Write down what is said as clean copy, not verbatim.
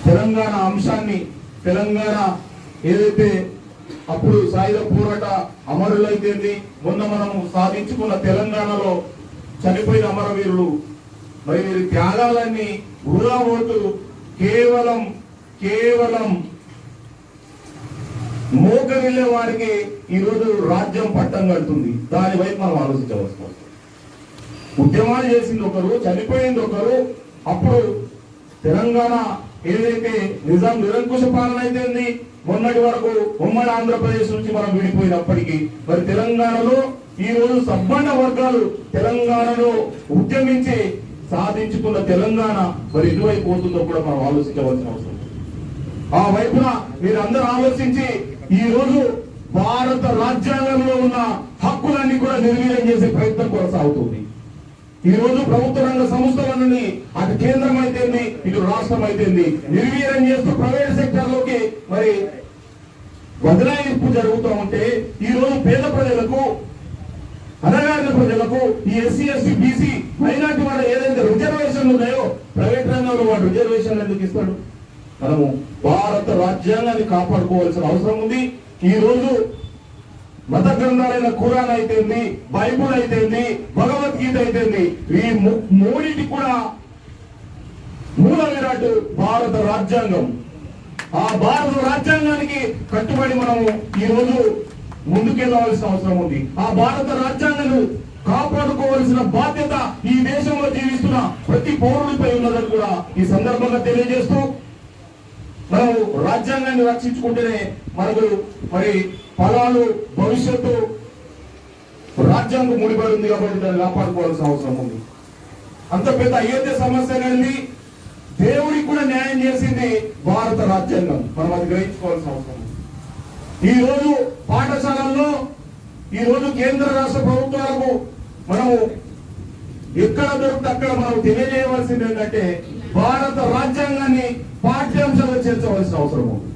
తెలంగాణ అంశాన్ని, తెలంగాణ ఏదైతే అప్పుడు సాయుధ పోరాట అమరులైతేంది, మొన్న మనము సాధించుకున్న తెలంగాణలో చనిపోయిన అమరవీరులు, మరి వీరి త్యాగాలన్నీ వృధా పోతూ కేవలం మోకరిల్లే వారికి ఈరోజు రాజ్యం పట్టం కడుతుంది. దాని వైపు మనం ఆలోచించవలసి వస్తుంది. ఉద్యమాలు చేసింది ఒకరు, చనిపోయింది ఒకరు. అప్పుడు తెలంగాణ ఏదైతే నిజాం నిరంకుశ పాలన అయితే మొన్నటి వరకు ఉమ్మడి ఆంధ్రప్రదేశ్ నుంచి మనం విడిపోయినప్పటికీ మరి తెలంగాణలో ఈ రోజు సబ్బండ వర్గాలు తెలంగాణలో ఉద్యమించి సాధించుకున్న తెలంగాణ మరి ఎటువైపు పోతుందో కూడా మనం ఆలోచించవలసిన అవసరం. ఆ వైపున మీరందరూ ఆలోచించి ఈ రోజు భారత రాజ్యాంగంలో ఉన్న హక్కులన్నీ కూడా నిర్వీర్యం చేసే ప్రయత్నం కొనసాగుతుంది. ఈ రోజు ప్రభుత్వ రంగ సంస్థల నుండి అటు కేంద్రం అయితేంది, ఇటు రాష్ట్రం అయితేంది నిర్వీర్యం చేస్తూ ప్రైవేట్ సెక్టర్ లోకి మరి బదలాయింపు జరుగుతూ ఉంటే ఈ రోజు పేద ప్రజలకు, అనగారిన ప్రజలకు, ఈ ఎస్సీ ఎస్టీ బీసీ మైనార్టీ వాళ్ళ ఏదైతే రిజర్వేషన్లు ఉన్నాయో ప్రైవేట్ రంగంలో వాడు రిజర్వేషన్లు ఎందుకు ఇస్తాడు? మనము భారత రాజ్యాంగాన్ని కాపాడుకోవాల్సిన అవసరం ఉంది. ఈ రోజు మత గ్రంథాలైన ఖురాన్ అయితేంది, బైబుల్ అయితేంది, భగవద్గీత అయితేంది, ఈ మూడింటి కూడా మూల విరాట్ భారత రాజ్యాంగం. ఆ భారత రాజ్యాంగానికి కట్టుబడి మనము ఈ రోజు ముందుకెళ్లవలసిన అవసరం ఉంది. ఆ భారత రాజ్యాంగాన్ని కాపాడుకోవాల్సిన బాధ్యత ఈ దేశంలో జీవిస్తున్న ప్రతి పౌరుడిపై ఉన్నదని కూడా ఈ సందర్భంగా తెలియజేస్తూ, మనం రాజ్యాంగాన్ని రక్షించుకుంటేనే మనకు మరి ఫలాలు, భవిష్యత్తు రాజ్యాంగం ముడిపడి ఉంది కాబట్టి దాన్ని కాపాడుకోవాల్సిన అవసరం ఉంది. అంత పెద్ద అయోధ్య సమస్య అనేది దేవుడికి కూడా న్యాయం చేసింది భారత రాజ్యాంగం. మనం అది గ్రహించుకోవాల్సిన అవసరం ఉంది. ఈ రోజు పాఠశాలల్లో, ఈ రోజు కేంద్ర రాష్ట్ర ప్రభుత్వాలకు మనము ఎక్కడ దొరికితే అక్కడ మనం తెలియజేయవలసింది ఏంటంటే భారత రాజ్యాంగాన్ని పాఠ్యాంశాలు చేర్చవలసిన అవసరం ఉంది.